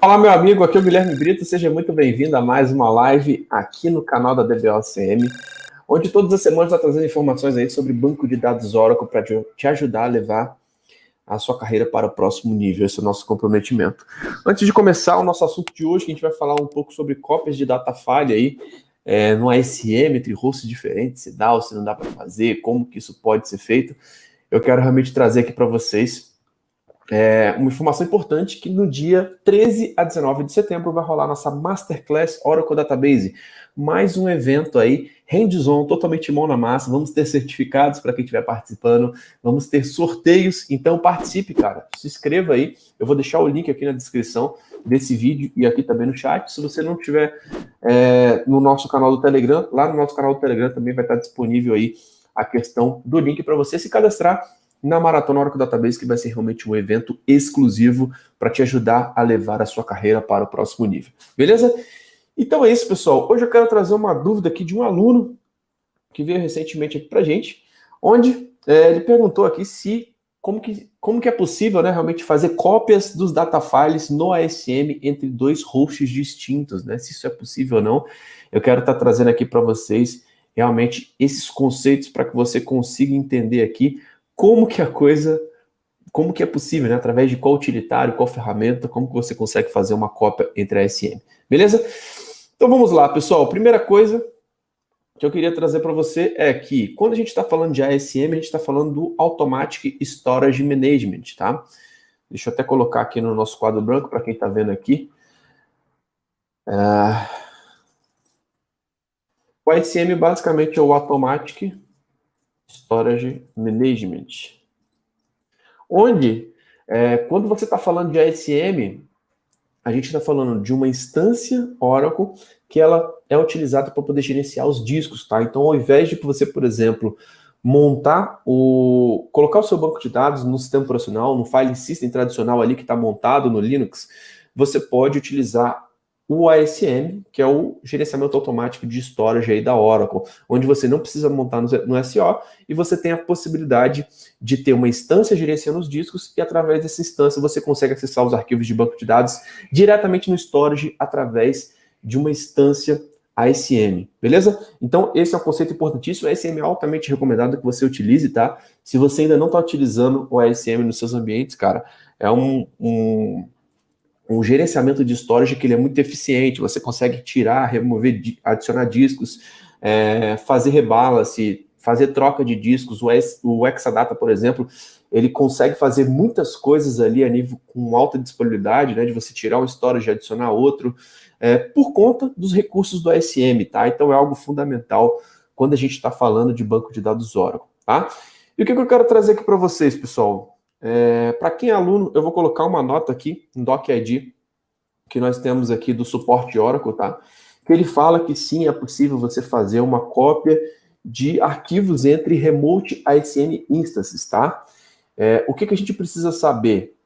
Fala, meu amigo, aqui é o Guilherme Brito, seja muito bem-vindo a mais uma live aqui no canal da DBOCM, onde todas as semanas está trazendo informações aí sobre banco de dados Oracle para te ajudar a levar a sua carreira para o próximo nível. Esse é o nosso comprometimento. Antes de começar o nosso assunto de hoje, a gente vai falar um pouco sobre cópias de data file aí, no ASM, entre hosts diferentes, se dá ou se não dá para fazer, como que isso pode ser feito. Eu quero realmente trazer aqui para vocês uma informação importante que no dia 13 a 19 de setembro vai rolar nossa Masterclass Oracle Database. Mais um evento aí, hands-on, totalmente mão na massa. Vamos ter certificados para quem estiver participando, vamos ter sorteios, então participe, cara. Se inscreva aí, eu vou deixar o link aqui na descrição desse vídeo e aqui também no chat. Se você não tiver no nosso canal do Telegram, lá no nosso canal do Telegram também vai estar disponível aí a questão do link para você se cadastrar na Maratona Oracle Database, que vai ser realmente um evento exclusivo para te ajudar a levar a sua carreira para o próximo nível. Beleza? Então é isso, pessoal. Hoje eu quero trazer uma dúvida aqui de um aluno que veio recentemente aqui para a gente, onde ele perguntou aqui como que é possível, né, realmente fazer cópias dos data files no ASM entre dois hosts distintos, né? Se isso é possível ou não. Eu quero estar trazendo aqui para vocês realmente esses conceitos para que você consiga entender aqui como que é possível, né? Através de qual utilitário, qual ferramenta, como que você consegue fazer uma cópia entre a ASM. Beleza? Então vamos lá, pessoal. Primeira coisa que eu queria trazer para você é que quando a gente está falando de ASM, a gente está falando do Automatic Storage Management, tá? Deixa eu até colocar aqui no nosso quadro branco para quem está vendo aqui. O ASM basicamente é o Automatic Storage Management. Onde, quando você está falando de ASM, a gente está falando de uma instância Oracle que ela é utilizada para poder gerenciar os discos, tá? Então, ao invés de você, por exemplo, colocar o seu banco de dados no sistema operacional, no file system tradicional ali que está montado no Linux, você pode utilizar o ASM, que é o gerenciamento automático de storage aí da Oracle, onde você não precisa montar no SO e você tem a possibilidade de ter uma instância gerenciando os discos e através dessa instância você consegue acessar os arquivos de banco de dados diretamente no storage através de uma instância ASM, beleza? Então esse é um conceito importantíssimo, o ASM é altamente recomendado que você utilize, tá? Se você ainda não está utilizando o ASM nos seus ambientes, cara, é um gerenciamento de storage que ele é muito eficiente, você consegue tirar, remover, adicionar discos, fazer rebalance, fazer troca de discos, o Exadata, por exemplo, ele consegue fazer muitas coisas ali a nível com alta disponibilidade, né, de você tirar um storage e adicionar outro, por conta dos recursos do ASM, tá? Então é algo fundamental quando a gente está falando de banco de dados Oracle, tá? E o que eu quero trazer aqui para vocês, pessoal? Para quem é aluno, eu vou colocar uma nota aqui, um DocID, que nós temos aqui do suporte Oracle, tá? Que ele fala que sim, é possível você fazer uma cópia de arquivos entre Remote ASM Instances, tá? O que a gente precisa saber?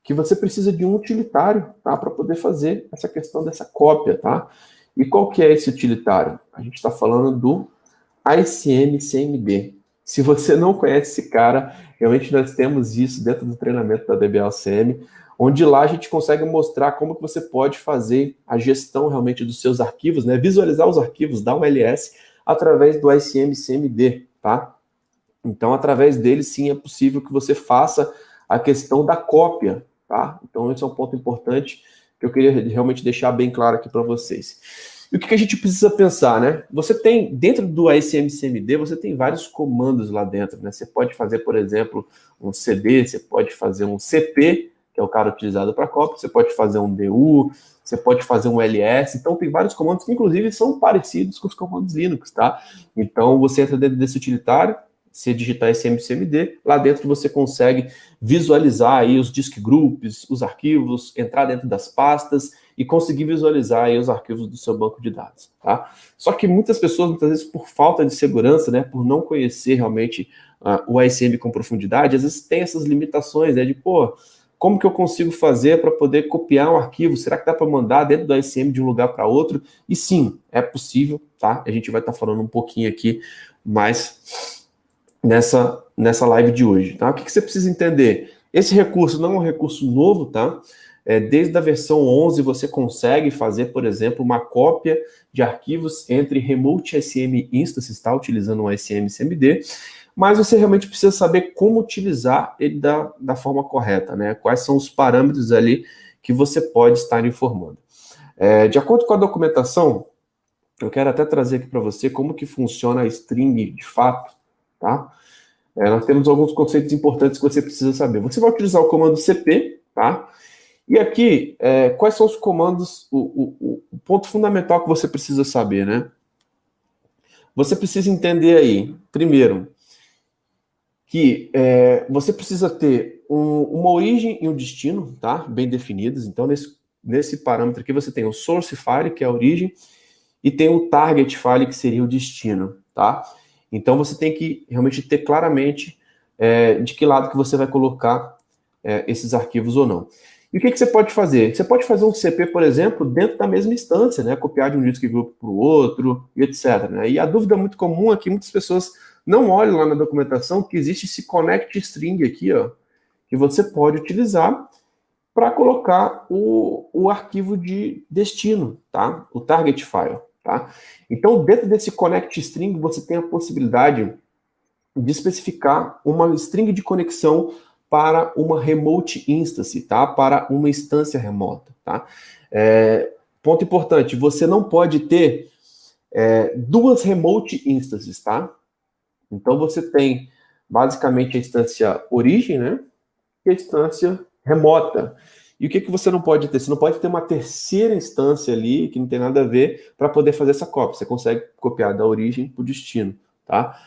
Que você precisa de um utilitário, tá? Para poder fazer essa questão dessa cópia, tá? E qual que é esse utilitário? A gente está falando do ASM CMD. Se você não conhece esse cara, realmente nós temos isso dentro do treinamento da DBOCM, onde lá a gente consegue mostrar como que você pode fazer a gestão realmente dos seus arquivos, né? Visualizar os arquivos da ULS através do ASM CMD, tá? Então, através dele, sim, é possível que você faça a questão da cópia, tá? Então, esse é um ponto importante que eu queria realmente deixar bem claro aqui para vocês. E o que a gente precisa pensar, né? Você tem, dentro do ASM CMD, você tem vários comandos lá dentro, né? Você pode fazer, por exemplo, um CD, você pode fazer um CP, que é o cara utilizado para cópia, você pode fazer um DU, você pode fazer um LS, então tem vários comandos que, inclusive, são parecidos com os comandos Linux, tá? Então, você entra dentro desse utilitário, se digitar SMCMD, lá dentro você consegue visualizar aí os disk groups, os arquivos, entrar dentro das pastas e conseguir visualizar aí os arquivos do seu banco de dados, tá? Só que muitas pessoas, muitas vezes, por falta de segurança, né, por não conhecer realmente o ASM com profundidade, às vezes tem essas limitações, né, de, como que eu consigo fazer para poder copiar um arquivo? Será que dá para mandar dentro do ASM de um lugar para outro? E sim, é possível, tá? A gente vai estar falando um pouquinho aqui mais nessa live de hoje, tá? O que você precisa entender? Esse recurso não é um recurso novo, tá? Desde a versão 11 você consegue fazer, por exemplo, uma cópia de arquivos entre Remote SM Instances, tá? Utilizando um SM CMD, mas você realmente precisa saber como utilizar ele da forma correta, né? Quais são os parâmetros ali que você pode estar informando. De acordo com a documentação, eu quero até trazer aqui para você como que funciona a string de fato, tá? Nós temos alguns conceitos importantes que você precisa saber. Você vai utilizar o comando cp, tá? E aqui, quais são os comandos, o ponto fundamental que você precisa saber, né? Você precisa entender aí, primeiro, que você precisa ter uma origem e um destino, tá? Bem definidos. Então, nesse parâmetro aqui, você tem o source file, que é a origem, e tem o target file, que seria o destino, tá? Então, você tem que realmente ter claramente de que lado que você vai colocar esses arquivos ou não. E o que você pode fazer? Você pode fazer um CP, por exemplo, dentro da mesma instância, né? Copiar de um disk group para o outro, e etc. Né? E a dúvida muito comum é que muitas pessoas não olham lá na documentação que existe esse connect string aqui, ó, que você pode utilizar para colocar o arquivo de destino, tá? O target file, tá? Então, dentro desse connect string, você tem a possibilidade de especificar uma string de conexão para uma remote instance, tá? Para uma instância remota, tá? Ponto importante, você não pode ter duas remote instances, tá? Então você tem basicamente a instância origem, né? E a instância remota. E o que você não pode ter? Você não pode ter uma terceira instância ali que não tem nada a ver para poder fazer essa cópia. Você consegue copiar da origem para o destino, tá?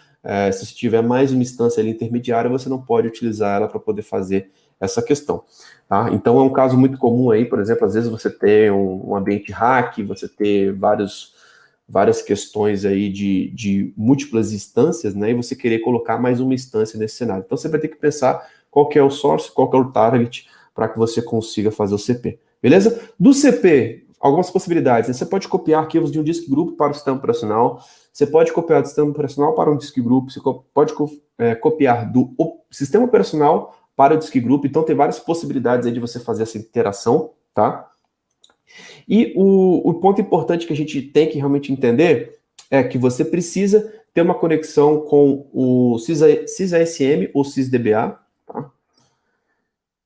Se você tiver mais uma instância ali intermediária, você não pode utilizar ela para poder fazer essa questão. Tá? Então é um caso muito comum aí, por exemplo, às vezes você tem um ambiente hack, você ter várias questões aí de múltiplas instâncias, né? E você querer colocar mais uma instância nesse cenário. Então você vai ter que pensar qual que é o source, qual que é o target, para que você consiga fazer o CP. Beleza? Do CP, algumas possibilidades. Né? Você pode copiar arquivos de um disk group para o sistema operacional, você pode copiar do sistema operacional para um disk group, você pode copiar do sistema operacional para o disk group, então tem várias possibilidades aí de você fazer essa interação, tá? E o ponto importante que a gente tem que realmente entender é que você precisa ter uma conexão com o sysASM ou sysDBA, tá?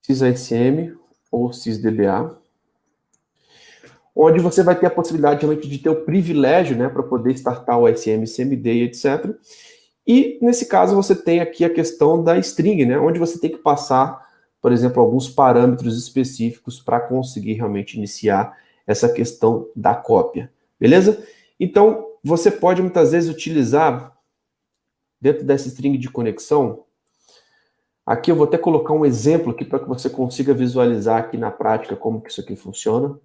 sysASM ou sysDBA, onde você vai ter a possibilidade realmente de ter o privilégio, né, para poder startar o ASM, CMD, etc. E, nesse caso, você tem aqui a questão da string, né, onde você tem que passar, por exemplo, alguns parâmetros específicos para conseguir realmente iniciar essa questão da cópia. Beleza? Então, você pode muitas vezes utilizar, dentro dessa string de conexão, aqui eu vou até colocar um exemplo aqui para que você consiga visualizar aqui na prática como que isso aqui funciona.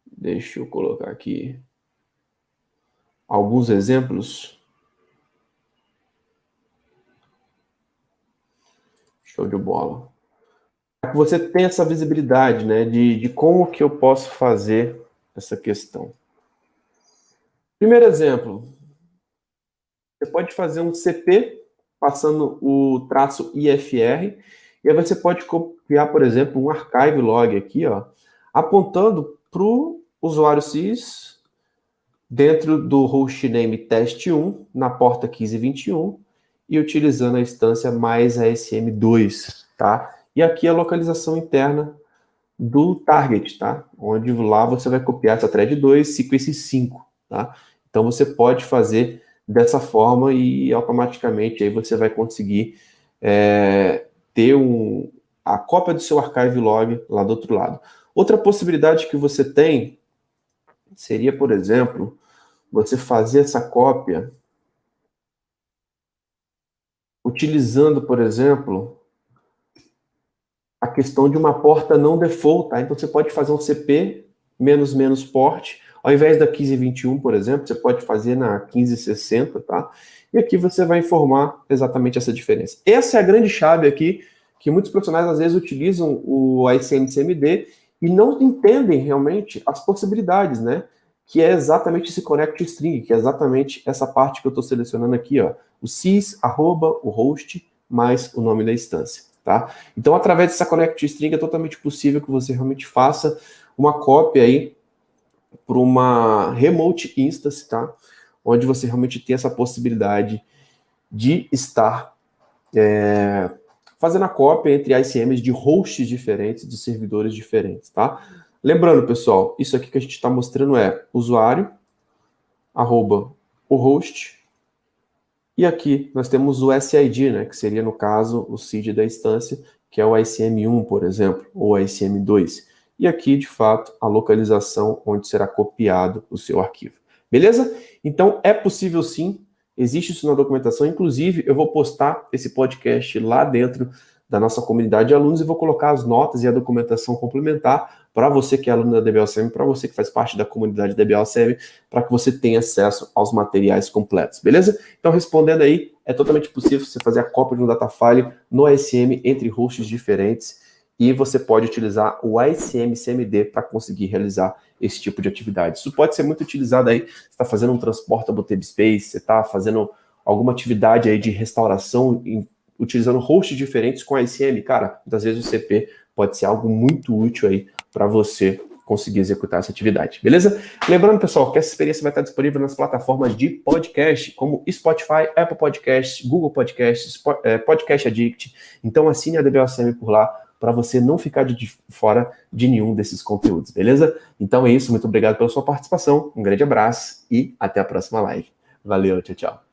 Deixa eu colocar aqui alguns exemplos. Show de bola. Para que você tenha essa visibilidade, né, de como que eu posso fazer essa questão. Primeiro exemplo. Você pode fazer um CP passando o traço IFR, e aí você pode copiar, por exemplo, um archive log aqui, ó, apontando para o usuário sys dentro do hostname test1, na porta 1521, e utilizando a instância mais ASM2, tá? E aqui a localização interna do target, tá? Onde lá você vai copiar essa thread 2, sequence 5, tá? Então você pode fazer dessa forma e automaticamente aí você vai conseguir ter a cópia do seu archive log lá do outro lado. Outra possibilidade que você tem seria, por exemplo, você fazer essa cópia utilizando, por exemplo, a questão de uma porta não default, tá? Então você pode fazer um CP -- port, ao invés da 1521, por exemplo, você pode fazer na 1560, tá? E aqui você vai informar exatamente essa diferença. Essa é a grande chave aqui, que muitos profissionais às vezes utilizam o ASM CMD e não entendem realmente as possibilidades, né? Que é exatamente esse connect string, que é exatamente essa parte que eu estou selecionando aqui, ó. O sys, @ o host, mais o nome da instância. tá? Então, através dessa Connect String é totalmente possível que você realmente faça uma cópia aí para uma remote instance, tá? Onde você realmente tem essa possibilidade de estar fazendo a cópia entre ICMs de hosts diferentes, de servidores diferentes, tá? Lembrando, pessoal, isso aqui que a gente está mostrando é usuário, arroba o host, e aqui nós temos o SID, né, que seria, no caso, o seed da instância, que é o ICM1, por exemplo, ou ICM2. E aqui, de fato, a localização onde será copiado o seu arquivo. Beleza? Então, é possível sim, existe isso na documentação. Inclusive, eu vou postar esse podcast lá dentro da nossa comunidade de alunos e vou colocar as notas e a documentação complementar para você que é aluno da DBLCM, para você que faz parte da comunidade da DBLCM, para que você tenha acesso aos materiais completos, beleza? Então, respondendo aí, é totalmente possível você fazer a cópia de um data file no ICM entre hosts diferentes e você pode utilizar o ICM CMD para conseguir realizar esse tipo de atividade. Isso pode ser muito utilizado aí, você está fazendo um transportable table space, você está fazendo alguma atividade aí de restauração utilizando hosts diferentes com ICM, cara, muitas vezes o CP pode ser algo muito útil aí para você conseguir executar essa atividade, beleza? Lembrando, pessoal, que essa experiência vai estar disponível nas plataformas de podcast, como Spotify, Apple Podcasts, Google Podcasts, Podcast Addict. Então assine a DBLCM por lá para você não ficar de fora de nenhum desses conteúdos, beleza? Então é isso, muito obrigado pela sua participação, um grande abraço e até a próxima live. Valeu, tchau, tchau.